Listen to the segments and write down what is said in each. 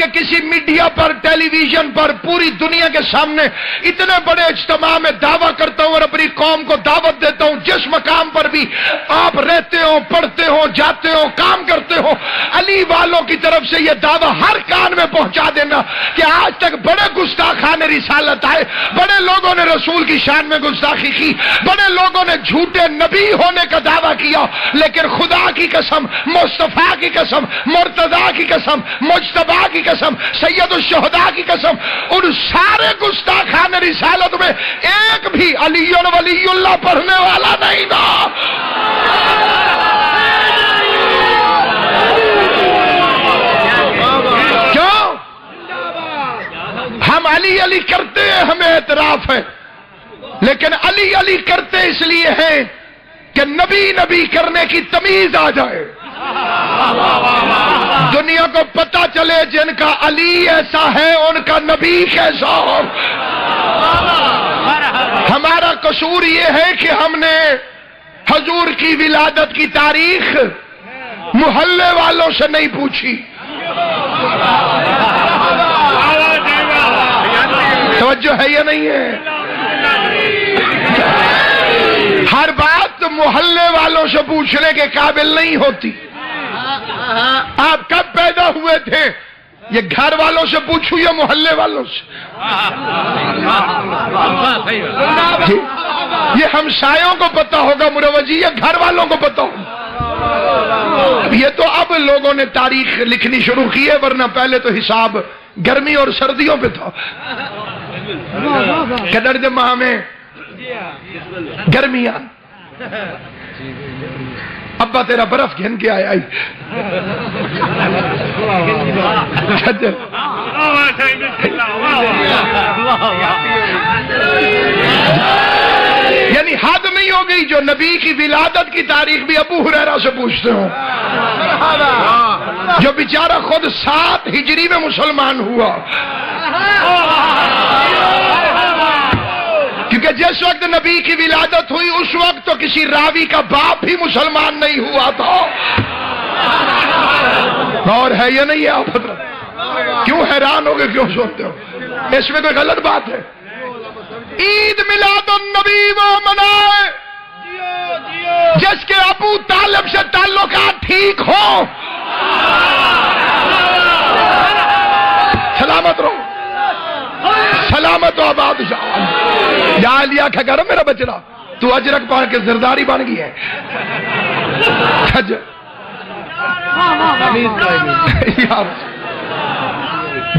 کہ کسی میڈیا پر، ٹیلی ویژن پر، پوری دنیا کے سامنے اتنے بڑے اجتماع میں دعویٰ کرتا ہوں اور اپنی قوم کو دعوت دیتا ہوں، جس مقام پر بھی آپ رہتے ہو، پڑھتے ہو، جاتے ہو، کام کرتے ہو، علی والوں کی طرف سے یہ دعویٰ ہر کان میں پہنچا دینا کہ آج تک بڑے گستاخان رسالت آئے، بڑے لوگوں نے رسول کی شان میں گستاخی کی، بڑے لوگوں نے جھوٹے نبی ہونے کا دعویٰ کیا، لیکن خدا کی قسم، مصطفیٰ کی قسم، مرتضیٰ کی قسم، مجتبیٰ کی قسم، سید الشہداء کی قسم، ان سارے گستاخان رسالت میں ایک بھی علی ولی اللہ پڑھنے والا نہیں تھا۔ کیوں؟ ہم علی علی کرتے ہیں، ہمیں اعتراف ہے، لیکن علی علی کرتے اس لیے ہیں کہ نبی نبی کرنے کی تمیز آ جائے، دنیا کو پتہ چلے جن کا علی ایسا ہے ان کا نبی کیسا ہو۔ ہمارا قصور یہ ہے کہ ہم نے حضور کی ولادت کی تاریخ محلے والوں سے نہیں پوچھی، توجہ ہے یا نہیں ہے؟ ہر بات محلے والوں سے پوچھنے کے قابل نہیں ہوتی۔ آپ کب پیدا ہوئے تھے؟ یہ گھر والوں سے پوچھو یا محلے والوں سے؟ یہ ہمسایوں کو پتا ہوگا مروجی، یا گھر والوں کو پتا ہوگا؟ یہ تو اب لوگوں نے تاریخ لکھنی شروع کی ہے، ورنہ پہلے تو حساب گرمی اور سردیوں پہ تھا کہ درجہ ماہ میں گرمیاں، ابا تیرا برف گھن کے آیا ہی۔ یعنی حد نہیں ہو گئی جو نبی کی ولادت کی تاریخ بھی ابو ہریرہ سے پوچھتے ہوں، جو بیچارہ خود 7 ہجری میں مسلمان ہوا، کیونکہ جس وقت نبی کی ولادت ہوئی اس وقت تو کسی راوی کا باپ بھی مسلمان نہیں ہوا تھا۔ اور ہے یا نہیں ہے؟ آپ کیوں حیران ہو گئے، کیوں سوچتے ہو؟ اس میں کوئی غلط بات ہے؟ عید میلاد النبی وہ منائے جس کے ابو طالب سے تعلقات ٹھیک ہو، سلامت رہو، سلامت و آباد شاہ۔ یا علیہ کا گھر میرا بچڑا، تو اجرک پا کے زرداری بن گئی ہے۔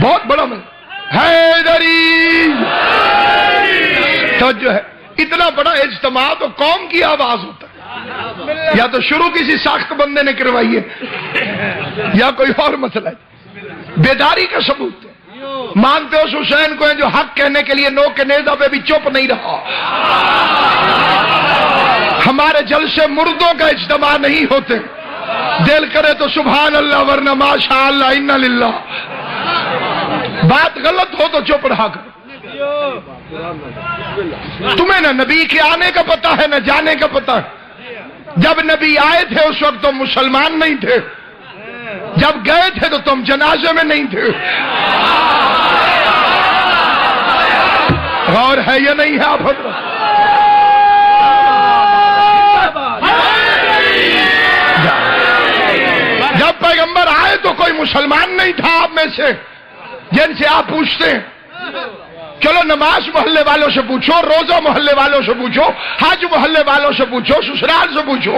بہت بڑا من حیدری تو جو ہے، اتنا بڑا اجتماع تو قوم کی آواز ہوتا ہے، یا تو شروع کسی ساخت بندے نے کروائی ہے یا کوئی اور مسئلہ ہے۔ بیداری کا ثبوت ہے، مانتے ہو اس حسین کو ہیں جو حق کہنے کے لیے نوک کے نیزہ پہ بھی چپ نہیں رہا۔ ہمارے جلسے مردوں کا اجتماع نہیں ہوتے، دل کرے تو سبحان اللہ ورنہ ماشاء اللہ انا للہ، بات غلط ہو تو چپ رہا کرو۔ تمہیں نہ نبی کے آنے کا پتہ ہے نہ جانے کا پتہ ہے۔ جب نبی آئے تھے اس وقت تم مسلمان نہیں تھے، جب گئے تھے تو تم جنازے میں نہیں تھے۔ غور ہے یا نہیں ہے؟ آپ جب پیغمبر آئے تو کوئی مسلمان نہیں تھا آپ میں سے جن سے آپ پوچھتے ہیں۔ چلو نماز محلے والوں سے پوچھو، روزہ محلے والوں سے پوچھو، حج محلے والوں سے پوچھو، سسرال سے پوچھو،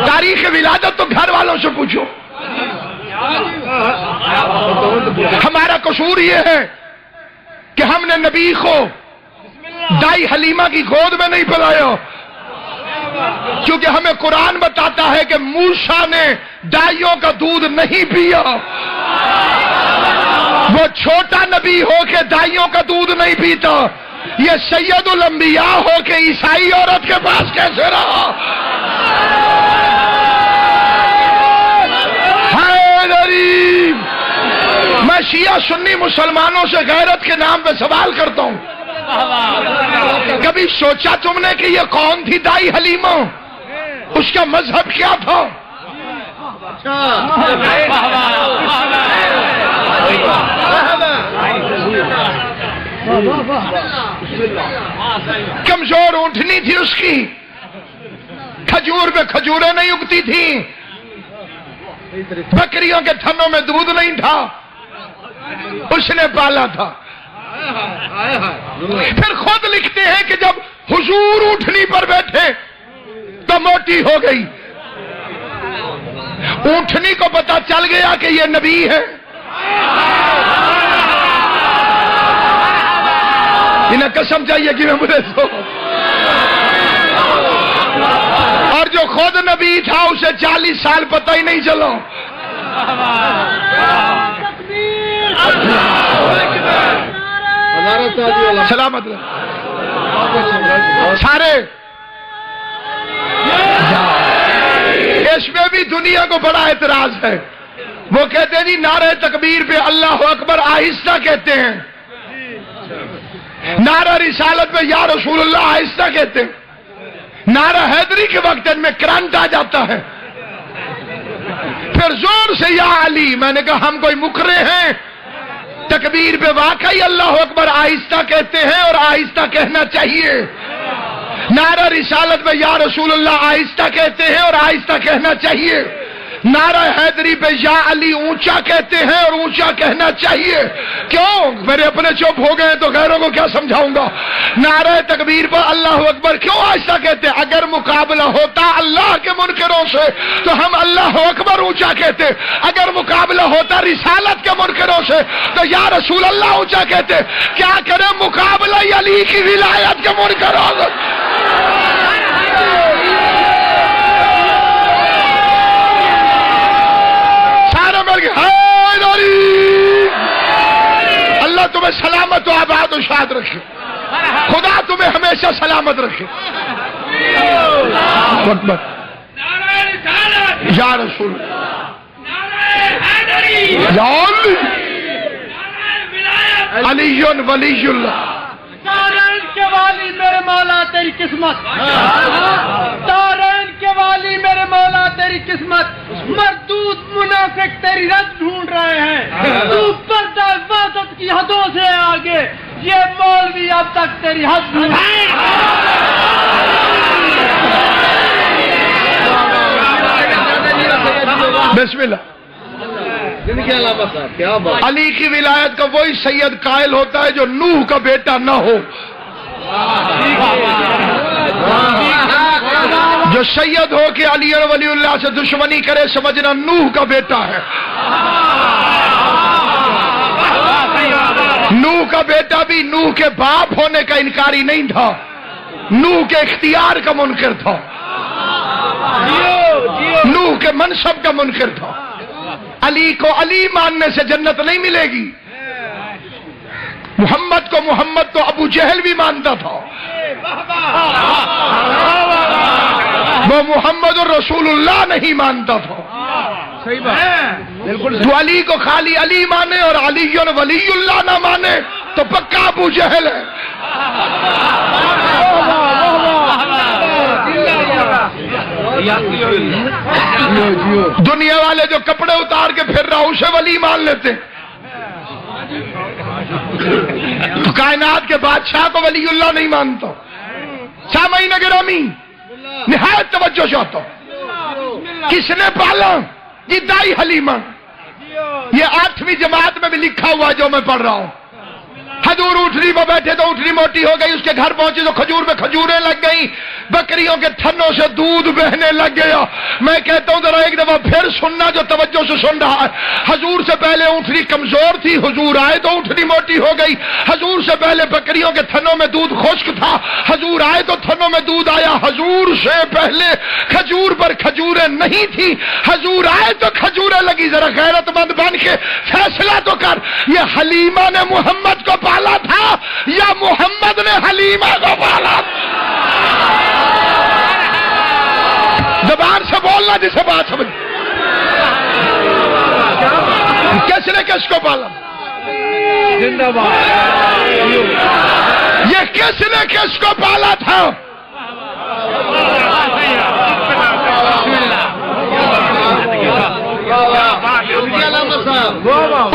تاریخ ولادت تو گھر والوں سے پوچھو۔ ہمارا قصور یہ ہے کہ ہم نے نبی کو دائی حلیمہ کی گود میں نہیں پلایا، کیونکہ ہمیں قرآن بتاتا ہے کہ موسیٰ نے دائیوں کا دودھ نہیں پیا۔ وہ چھوٹا نبی ہو کے دائیوں کا دودھ نہیں پیتا، یہ سید الانبیاء ہو کے عیسائی عورت کے پاس کیسے رہا؟ حیدری، میں شیعہ سنی مسلمانوں سے غیرت کے نام پہ سوال کرتا ہوں، کبھی سوچا تم نے کہ یہ کون تھی دائی حلیمہ؟ اس کا مذہب کیا تھا؟ کمزور اونٹنی تھی اس کی، کھجور پہ کھجوریں نہیں اگتی تھیں، بکریوں کے تھنوں میں دودھ نہیں تھا، اس نے پالا تھا۔ پھر خود لکھتے ہیں کہ جب حضور اونٹنی پر بیٹھے تو موٹی ہو گئی، اونٹنی کو پتا چل گیا کہ یہ نبی ہے۔ انہیں قسم چاہیے کہ میں بولے تو، اور جو خود نبی تھا اسے 40 سال پتہ ہی نہیں چلا۔ سلامت سارے اس میں بھی دنیا کو بڑا اعتراض ہے۔ وہ کہتے ہیں جی نعرہ تکبیر پہ اللہ اکبر آہستہ کہتے ہیں، نعرہ رسالت پہ یا رسول اللہ آہستہ کہتے ہیں، نعرہ حیدری کے وقت ان میں کرنٹ آ جاتا ہے، پھر زور سے یا علی۔ میں نے کہا ہم کوئی مکرے ہیں؟ تکبیر پہ واقعی اللہ اکبر آہستہ کہتے ہیں اور آہستہ کہنا چاہیے، نعرہ رسالت میں یا رسول اللہ آہستہ کہتے ہیں اور آہستہ کہنا چاہیے، نعرہ حیدری پہ یا علی اونچا کہتے ہیں اور اونچا کہنا چاہیے۔ کیوں؟ میرے اپنے چپ ہو گئے تو غیروں کو کیا سمجھاؤں گا؟ نعرہ تکبیر پر اللہ اکبر کیوں آہستہ کہتے ہیں؟ اگر مقابلہ ہوتا اللہ کے منکروں سے تو ہم اللہ اکبر اونچا کہتے، اگر مقابلہ ہوتا رسالت کے منکروں سے تو یا رسول اللہ اونچا کہتے۔ کیا کریں مقابلہ علی کی ولایت کے منکروں سے؟ اللہ تمہیں سلامت و آباد و شاد رکھے، خدا تمہیں ہمیشہ سلامت رکھے۔ یا رسول یا علی ولی اللہ، تارین کے والی میرے مولا تیری قسمت، تارین کے والی میرے مولا تیری قسمت، مردود منافق تیری رد ڈھونڈ رہے ہیں، تو پردہ عبادت کی حدوں سے آگے، یہ مولوی اب تک تیری حد ڈھونڈ بسم اللہ۔ علی کی ولایت کا وہی سید قائل ہوتا ہے جو نوح کا بیٹا نہ ہو، جو سید ہو کہ علی ولی اللہ سے دشمنی کرے سمجھنا نوح کا بیٹا ہے۔ نوح کا بیٹا بھی نوح کے باپ ہونے کا انکاری نہیں تھا، نوح کے اختیار کا منکر تھا، نوح کے منصب کا منکر تھا۔ علی کو علی ماننے سے جنت نہیں ملے گی، محمد کو محمد تو ابو جہل بھی مانتا تھا، وہ محمد الرسول اللہ نہیں مانتا تھا۔ تو علی کو خالی علی مانے اور علی ولی اللہ نہ مانے تو پکا ابو جہل ہے۔ دنیا والے جو کپڑے اتار کے پھر رہا اسے ولی مان لیتے، تو کائنات کے بادشاہ کو ولی اللہ نہیں مانتا۔ سامعین گرامی نہایت توجہ چاہتا ہوں، کس نے پالا؟ یہ دائی حلیمہ، یہ 8ویں جماعت میں بھی لکھا ہوا جو میں پڑھ رہا ہوں۔ حضور اونٹنی پر بیٹھے تو اونٹنی موٹی ہو گئی، اس کے گھر پہنچے تو کھجور میں کھجوریں لگ گئیں، بکریوں کے تھنوں سے دودھ بہنے لگ گیا۔ میں کہتا ہوں ذرا ایک دفعہ پھر سننا جو توجہ سے سن رہا ہے۔ حضور سے پہلے اونٹنی کمزور تھی، حضور آئے تو اونٹنی موٹی ہو گئی۔ حضور سے پہلے بکریوں کے تھنوں میں دودھ خشک تھا، حضور آئے تو تھنوں میں دودھ آیا۔ حضور سے پہلے کھجور پر کھجوریں نہیں تھی، حضور آئے تو کھجوریں لگی۔ ذرا غیرت مند بن کے فیصلہ تو کر، یہ حلیمہ نے محمد کو پالا تھا یا محمد نے حلیمہ کو پالا تھا؟ زبان سے بولنا جسے بات سمجھ۔ کس نے کس کو پالا؟ یہ کس نے کس کو پالا تھا؟